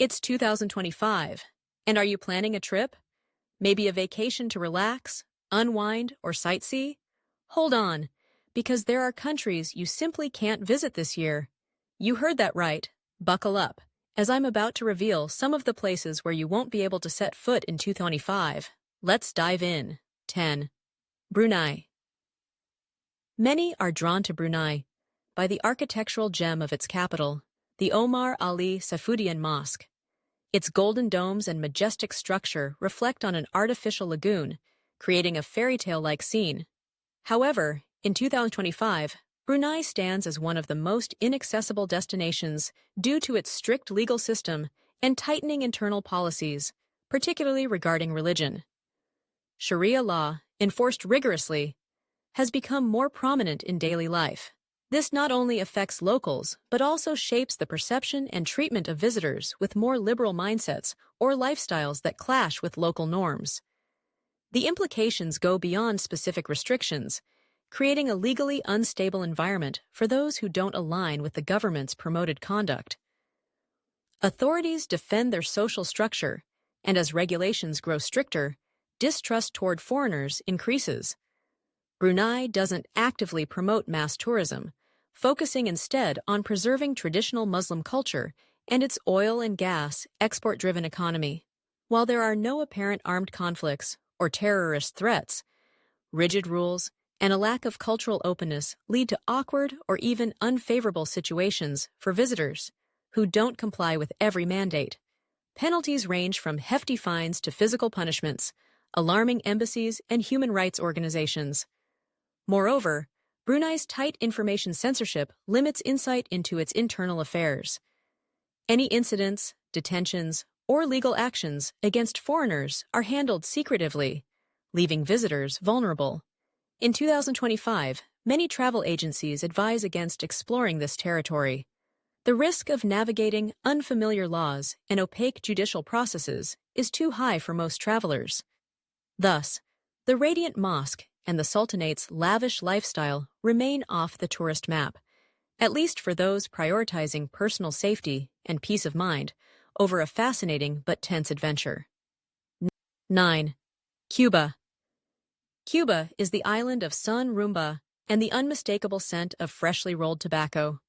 It's 2025. And are you planning a trip? Maybe a vacation to relax, unwind, or sightsee? Hold on, because there are countries you simply can't visit this year. You heard that right. Buckle up, as I'm about to reveal some of the places where you won't be able to set foot in 2025. Let's dive in. 10. Brunei. Many are drawn to Brunei by the architectural gem of its capital, the Omar Ali Saifuddin Mosque. Its golden domes and majestic structure reflect on an artificial lagoon, creating a fairy tale-like scene. However, in 2025, Brunei stands as one of the most inaccessible destinations due to its strict legal system and tightening internal policies, particularly regarding religion. Sharia law, enforced rigorously, has become more prominent in daily life. This not only affects locals, but also shapes the perception and treatment of visitors with more liberal mindsets or lifestyles that clash with local norms. The implications go beyond specific restrictions, creating a legally unstable environment for those who don't align with the government's promoted conduct. Authorities defend their social structure, and as regulations grow stricter, distrust toward foreigners increases. Brunei doesn't actively promote mass tourism, focusing instead on preserving traditional Muslim culture and its oil and gas export-driven economy. While there are no apparent armed conflicts or terrorist threats, rigid rules and a lack of cultural openness lead to awkward or even unfavorable situations for visitors who don't comply with every mandate. Penalties range from hefty fines to physical punishments, alarming embassies and human rights organizations. Moreover, Brunei's tight information censorship limits insight into its internal affairs. Any incidents, detentions, or legal actions against foreigners are handled secretively, leaving visitors vulnerable. In 2025, many travel agencies advise against exploring this territory. The risk of navigating unfamiliar laws and opaque judicial processes is too high for most travelers. Thus, the Radiant Mosque and the Sultanate's lavish lifestyle remain off the tourist map, at least for those prioritizing personal safety and peace of mind over a fascinating but tense adventure. 9. Cuba. Cuba is the island of sun rumba and the unmistakable scent of freshly rolled tobacco.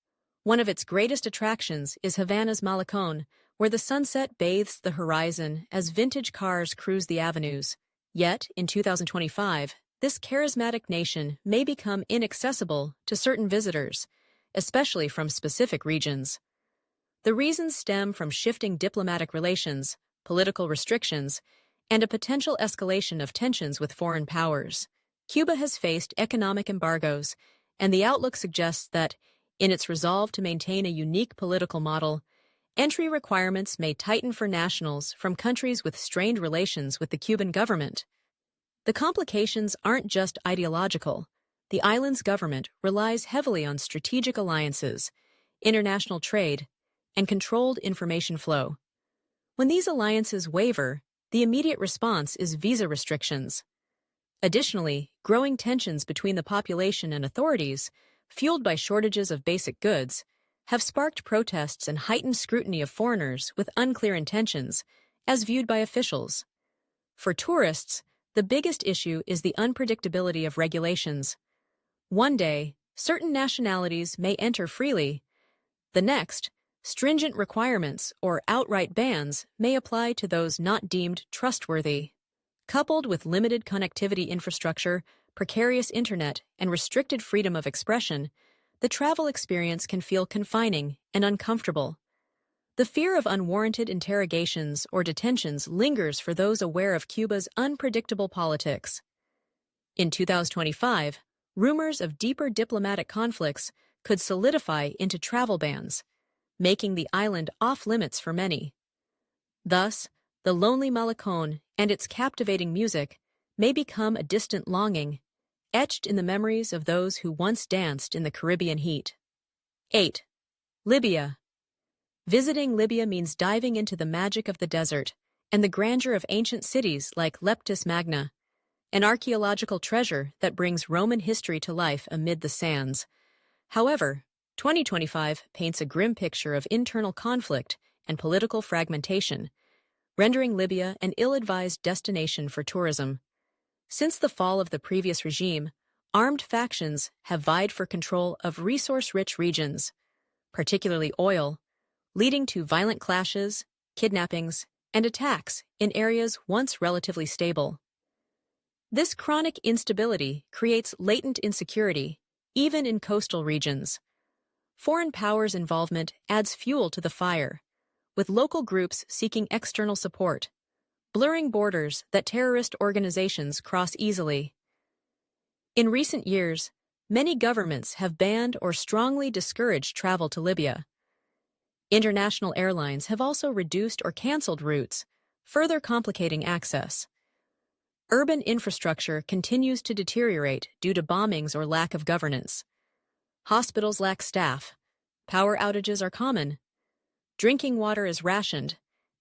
One of its greatest attractions is Havana's Malecón, where the sunset bathes the horizon as vintage cars cruise the avenues. Yet, in 2025, this charismatic nation may become inaccessible to certain visitors, especially from specific regions. The reasons stem from shifting diplomatic relations, political restrictions, and a potential escalation of tensions with foreign powers. Cuba has faced economic embargoes, and the outlook suggests that, in its resolve to maintain a unique political model, entry requirements may tighten for nationals from countries with strained relations with the Cuban government. The complications aren't just ideological. The island's government relies heavily on strategic alliances, international trade, and controlled information flow. When these alliances waver, the immediate response is visa restrictions. Additionally, growing tensions between the population and authorities, fueled by shortages of basic goods, have sparked protests and heightened scrutiny of foreigners with unclear intentions, as viewed by officials. For tourists, the biggest issue is the unpredictability of regulations. One day, certain nationalities may enter freely. The next, stringent requirements or outright bans may apply to those not deemed trustworthy. Coupled with limited connectivity infrastructure, precarious internet, and restricted freedom of expression, the travel experience can feel confining and uncomfortable. The fear of unwarranted interrogations or detentions lingers for those aware of Cuba's unpredictable politics. In 2025, rumors of deeper diplomatic conflicts could solidify into travel bans, making the island off-limits for many. Thus, the lonely Malecón and its captivating music may become a distant longing, etched in the memories of those who once danced in the Caribbean heat. 8. Libya. Visiting Libya means diving into the magic of the desert and the grandeur of ancient cities like Leptis Magna, an archaeological treasure that brings Roman history to life amid the sands. However, 2025 paints a grim picture of internal conflict and political fragmentation, rendering Libya an ill-advised destination for tourism. Since the fall of the previous regime, armed factions have vied for control of resource-rich regions, particularly oil, leading to violent clashes, kidnappings, and attacks in areas once relatively stable. This chronic instability creates latent insecurity, even in coastal regions. Foreign powers' involvement adds fuel to the fire, with local groups seeking external support, blurring borders that terrorist organizations cross easily. In recent years, many governments have banned or strongly discouraged travel to Libya. International airlines have also reduced or canceled routes, further complicating access. Urban infrastructure continues to deteriorate due to bombings or lack of governance. Hospitals lack staff, power outages are common, drinking water is rationed,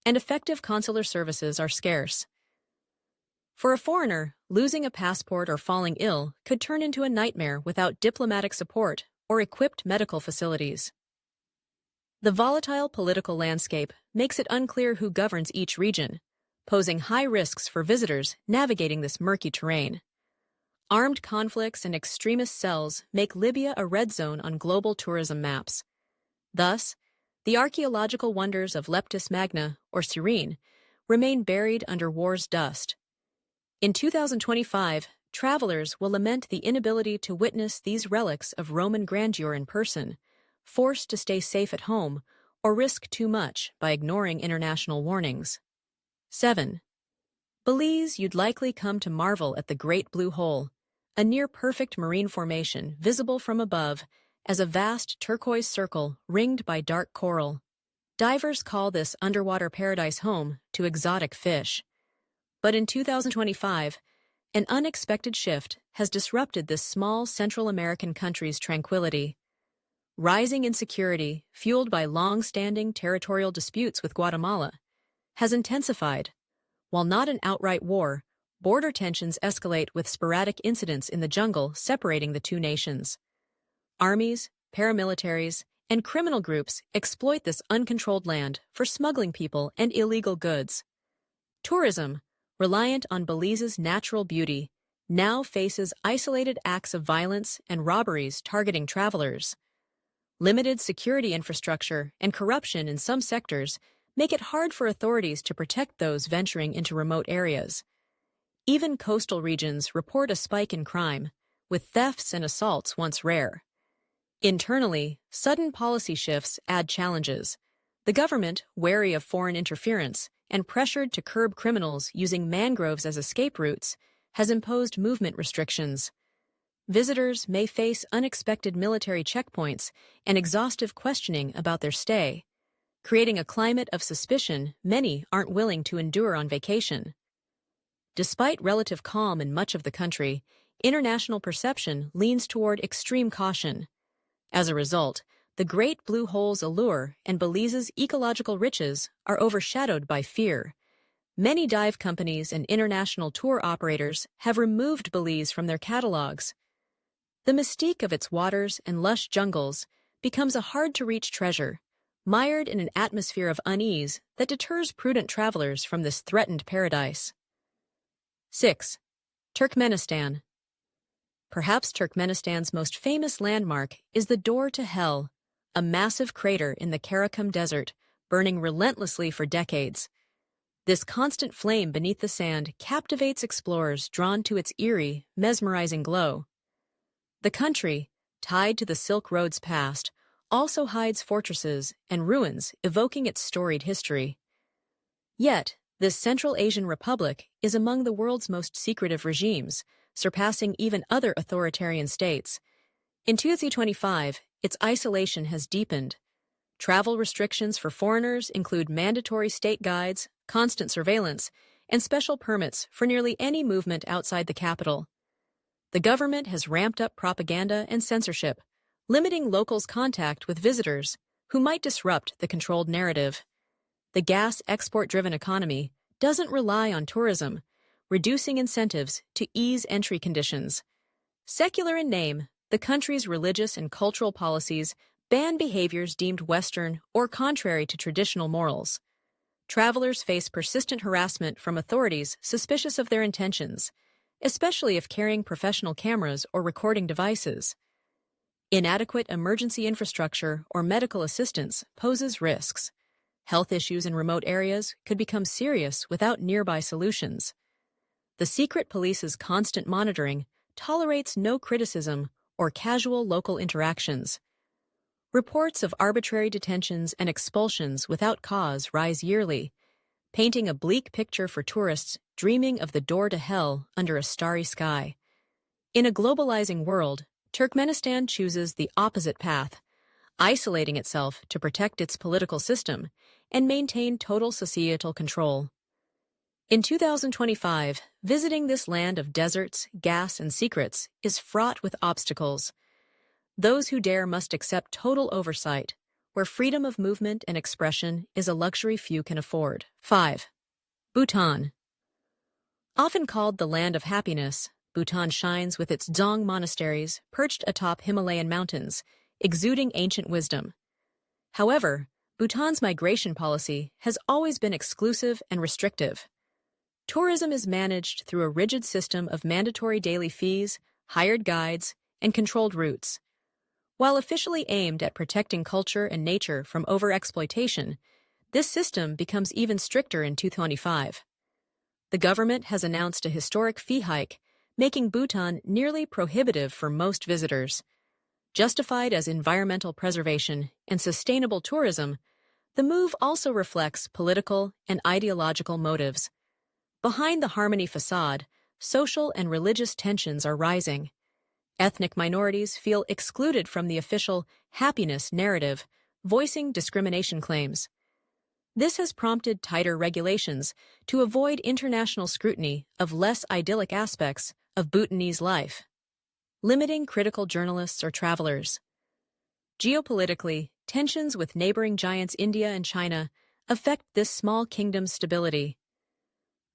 and effective consular services are scarce. For a foreigner, losing a passport or falling ill could turn into a nightmare without diplomatic support or equipped medical facilities. The volatile political landscape makes it unclear who governs each region, posing high risks for visitors navigating this murky terrain. Armed conflicts and extremist cells make Libya a red zone on global tourism maps. Thus, the archaeological wonders of Leptis Magna, or Cyrene, remain buried under war's dust. In 2025, travelers will lament the inability to witness these relics of Roman grandeur in person, forced to stay safe at home or risk too much by ignoring international warnings. 7. Belize. You'd likely come to marvel at the Great Blue Hole, a near-perfect marine formation visible from above as a vast turquoise circle ringed by dark coral. Divers call this underwater paradise home to exotic fish. But in 2025, an unexpected shift has disrupted this small Central American country's tranquility. Rising insecurity, fueled by long-standing territorial disputes with Guatemala, has intensified. While not an outright war, border tensions escalate with sporadic incidents in the jungle separating the two nations. Armies, paramilitaries, and criminal groups exploit this uncontrolled land for smuggling people and illegal goods. Tourism, reliant on Belize's natural beauty, now faces isolated acts of violence and robberies targeting travelers. Limited security infrastructure and corruption in some sectors make it hard for authorities to protect those venturing into remote areas. Even coastal regions report a spike in crime, with thefts and assaults once rare. Internally, sudden policy shifts add challenges. The government, wary of foreign interference and pressured to curb criminals using mangroves as escape routes, has imposed movement restrictions. Visitors may face unexpected military checkpoints and exhaustive questioning about their stay, creating a climate of suspicion many aren't willing to endure on vacation. Despite relative calm in much of the country, international perception leans toward extreme caution. As a result, the Great Blue Hole's allure and Belize's ecological riches are overshadowed by fear. Many dive companies and international tour operators have removed Belize from their catalogs. The mystique of its waters and lush jungles becomes a hard-to-reach treasure, mired in an atmosphere of unease that deters prudent travelers from this threatened paradise. 6. Turkmenistan. Perhaps Turkmenistan's most famous landmark is the Door to Hell, a massive crater in the Karakum Desert, burning relentlessly for decades. This constant flame beneath the sand captivates explorers drawn to its eerie, mesmerizing glow. The country, tied to the Silk Road's past, also hides fortresses and ruins evoking its storied history. Yet, this Central Asian republic is among the world's most secretive regimes, surpassing even other authoritarian states. In 2025, its isolation has deepened. Travel restrictions for foreigners include mandatory state guides, constant surveillance, and special permits for nearly any movement outside the capital. The government has ramped up propaganda and censorship, limiting locals' contact with visitors who might disrupt the controlled narrative. The gas export-driven economy doesn't rely on tourism, reducing incentives to ease entry conditions. Secular in name, the country's religious and cultural policies ban behaviors deemed Western or contrary to traditional morals. Travelers face persistent harassment from authorities suspicious of their intentions, especially if carrying professional cameras or recording devices. Inadequate emergency infrastructure or medical assistance poses risks. Health issues in remote areas could become serious without nearby solutions. The secret police's constant monitoring tolerates no criticism or casual local interactions. Reports of arbitrary detentions and expulsions without cause rise yearly, painting a bleak picture for tourists dreaming of the door to hell under a starry sky. In a globalizing world, Turkmenistan chooses the opposite path, isolating itself to protect its political system and maintain total societal control. In 2025, visiting this land of deserts, gas, and secrets is fraught with obstacles. Those who dare must accept total oversight, where freedom of movement and expression is a luxury few can afford. 5. Bhutan. Often called the land of happiness, Bhutan shines with its Dzong monasteries perched atop Himalayan mountains, exuding ancient wisdom. However, Bhutan's migration policy has always been exclusive and restrictive. Tourism is managed through a rigid system of mandatory daily fees, hired guides, and controlled routes. While officially aimed at protecting culture and nature from overexploitation, this system becomes even stricter in 2025. The government has announced a historic fee hike, making Bhutan nearly prohibitive for most visitors. Justified as environmental preservation and sustainable tourism, the move also reflects political and ideological motives. Behind the harmony facade, social and religious tensions are rising. Ethnic minorities feel excluded from the official happiness narrative, voicing discrimination claims. This has prompted tighter regulations to avoid international scrutiny of less idyllic aspects of Bhutanese life, limiting critical journalists or travelers. Geopolitically, tensions with neighboring giants India and China affect this small kingdom's stability.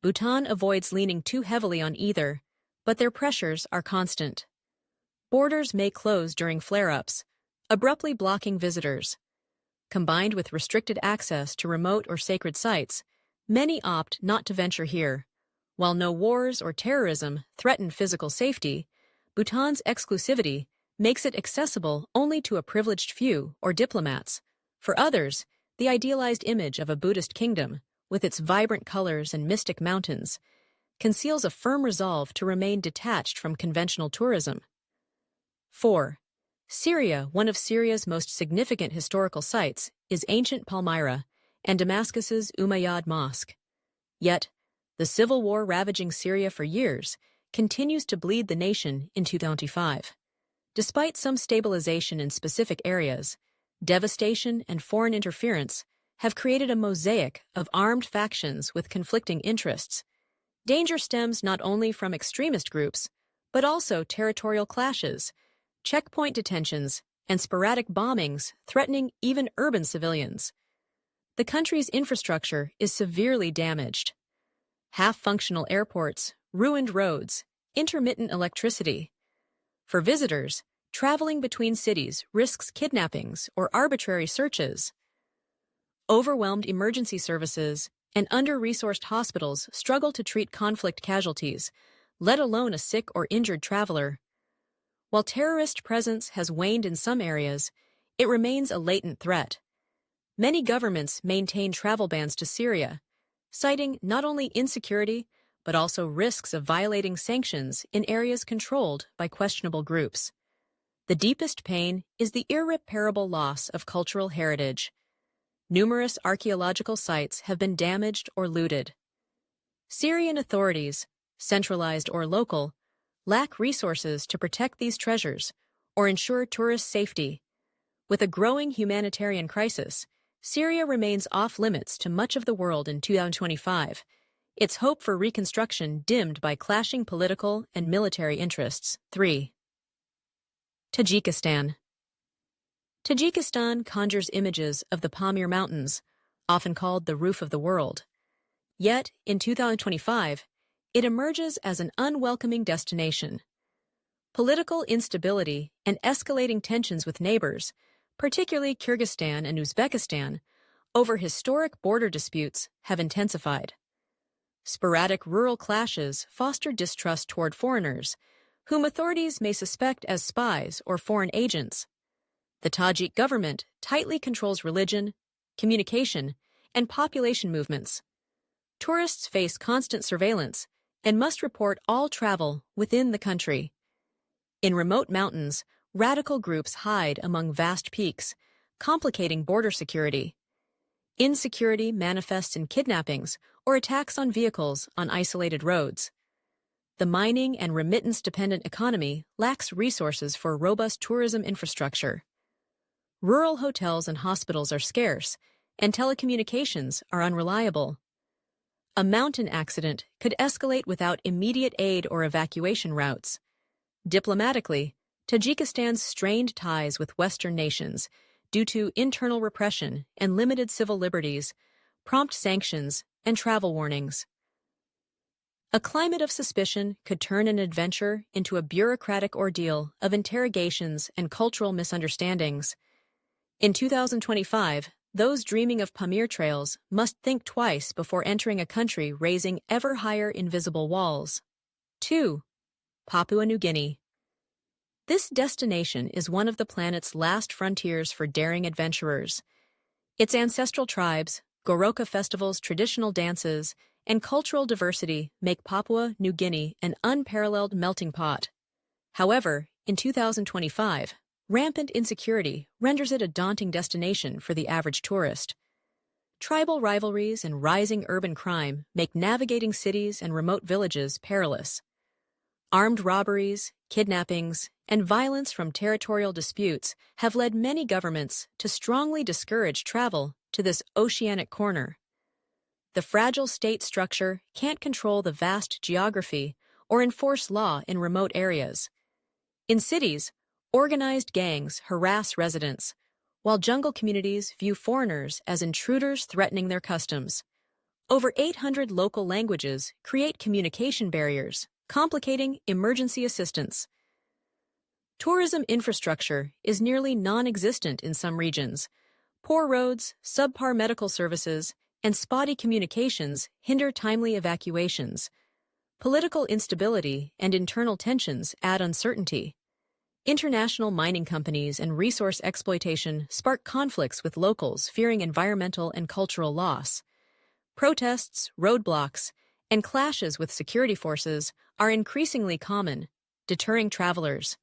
Bhutan avoids leaning too heavily on either, but their pressures are constant. Borders may close during flare-ups, abruptly blocking visitors. Combined with restricted access to remote or sacred sites, many opt not to venture here. While no wars or terrorism threaten physical safety, Bhutan's exclusivity makes it accessible only to a privileged few or diplomats. For others, the idealized image of a Buddhist kingdom, with its vibrant colors and mystic mountains, conceals a firm resolve to remain detached from conventional tourism. 4. Syria. One of Syria's most significant historical sites is ancient Palmyra and Damascus's Umayyad Mosque. Yet, the civil war ravaging Syria for years continues to bleed the nation in 2025. Despite some stabilization in specific areas, devastation and foreign interference have created a mosaic of armed factions with conflicting interests. Danger stems not only from extremist groups, but also territorial clashes, checkpoint detentions, and sporadic bombings threatening even urban civilians. The country's infrastructure is severely damaged. Half-functional airports, ruined roads, intermittent electricity. For visitors, traveling between cities risks kidnappings or arbitrary searches. Overwhelmed emergency services and under-resourced hospitals struggle to treat conflict casualties, let alone a sick or injured traveler. While terrorist presence has waned in some areas, it remains a latent threat. Many governments maintain travel bans to Syria, citing not only insecurity but also risks of violating sanctions in areas controlled by questionable groups. The deepest pain is the irreparable loss of cultural heritage. Numerous archaeological sites have been damaged or looted. Syrian authorities, centralized or local, lack resources to protect these treasures or ensure tourist safety. With a growing humanitarian crisis, Syria remains off-limits to much of the world in 2025, its hope for reconstruction dimmed by clashing political and military interests. 3. Tajikistan. Tajikistan conjures images of the Pamir Mountains, often called the roof of the world. Yet, in 2025, it emerges as an unwelcoming destination. Political instability and escalating tensions with neighbors particularly Kyrgyzstan and Uzbekistan, over historic border disputes have intensified. Sporadic rural clashes foster distrust toward foreigners, whom authorities may suspect as spies or foreign agents. The Tajik government tightly controls religion, communication, and population movements. Tourists face constant surveillance and must report all travel within the country. In remote mountains, radical groups hide among vast peaks, complicating border security. Insecurity manifests in kidnappings or attacks on vehicles on isolated roads. The mining and remittance-dependent economy lacks resources for robust tourism infrastructure. Rural hotels and hospitals are scarce, and telecommunications are unreliable. A mountain accident could escalate without immediate aid or evacuation routes. Diplomatically, Tajikistan's strained ties with Western nations, due to internal repression and limited civil liberties, prompt sanctions and travel warnings. A climate of suspicion could turn an adventure into a bureaucratic ordeal of interrogations and cultural misunderstandings. In 2025, those dreaming of Pamir trails must think twice before entering a country raising ever higher invisible walls. 2. Papua New Guinea. This destination is one of the planet's last frontiers for daring adventurers. Its ancestral tribes, Goroka festivals, traditional dances, and cultural diversity make Papua New Guinea an unparalleled melting pot. However, in 2025, rampant insecurity renders it a daunting destination for the average tourist. Tribal rivalries and rising urban crime make navigating cities and remote villages perilous. Armed robberies, kidnappings, and violence from territorial disputes have led many governments to strongly discourage travel to this oceanic corner. The fragile state structure can't control the vast geography or enforce law in remote areas. In cities, organized gangs harass residents, while jungle communities view foreigners as intruders threatening their customs. Over 800 local languages create communication barriers, complicating emergency assistance. Tourism infrastructure is nearly non-existent in some regions. Poor roads, subpar medical services, and spotty communications hinder timely evacuations. Political instability and internal tensions add uncertainty. International mining companies and resource exploitation spark conflicts with locals fearing environmental and cultural loss. Protests, roadblocks, and clashes with security forces are increasingly common, deterring travelers.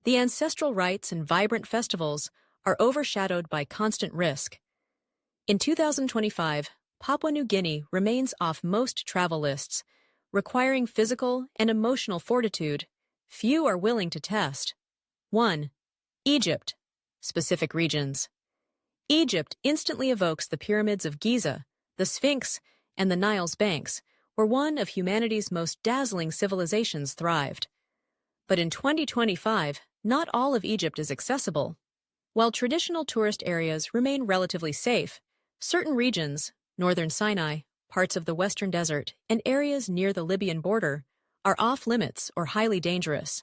The ancestral rites and vibrant festivals are overshadowed by constant risk. In 2025, Papua New Guinea remains off most travel lists, requiring physical and emotional fortitude few are willing to test. 1. Egypt. Specific regions. Egypt instantly evokes the pyramids of Giza, the Sphinx, and the Nile's banks, where one of humanity's most dazzling civilizations thrived. But in 2025, not all of Egypt is accessible. While traditional tourist areas remain relatively safe, certain regions, northern Sinai, parts of the Western Desert, and areas near the Libyan border, are off-limits or highly dangerous.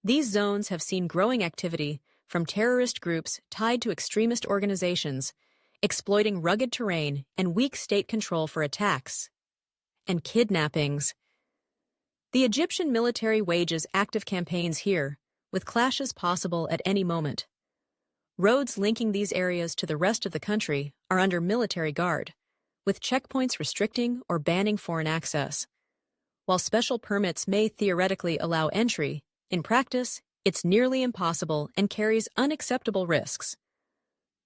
These zones have seen growing activity from terrorist groups tied to extremist organizations, exploiting rugged terrain and weak state control for attacks and kidnappings. The Egyptian military wages active campaigns here, with clashes possible at any moment. Roads linking these areas to the rest of the country are under military guard, with checkpoints restricting or banning foreign access. While special permits may theoretically allow entry, in practice, it's nearly impossible and carries unacceptable risks.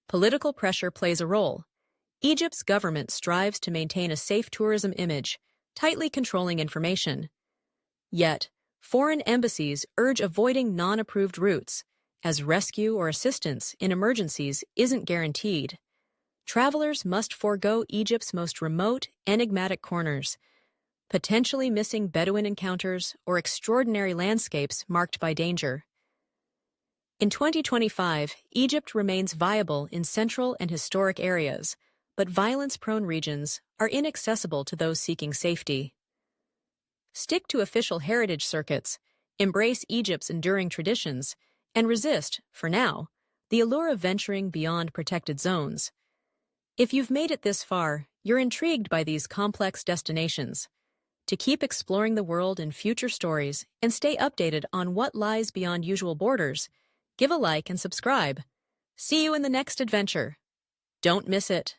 Political pressure plays a role. Egypt's government strives to maintain a safe tourism image, tightly controlling information. Yet, foreign embassies urge avoiding non-approved routes, as rescue or assistance in emergencies isn't guaranteed. Travelers must forego Egypt's most remote, enigmatic corners, potentially missing Bedouin encounters or extraordinary landscapes marked by danger. In 2025, Egypt remains viable in central and historic areas, but violence-prone regions are inaccessible to those seeking safety. Stick to official heritage circuits, embrace Egypt's enduring traditions, and resist, for now, the allure of venturing beyond protected zones. If you've made it this far, you're intrigued by these complex destinations. To keep exploring the world in future stories and stay updated on what lies beyond usual borders, give a like and subscribe. See you in the next adventure. Don't miss it.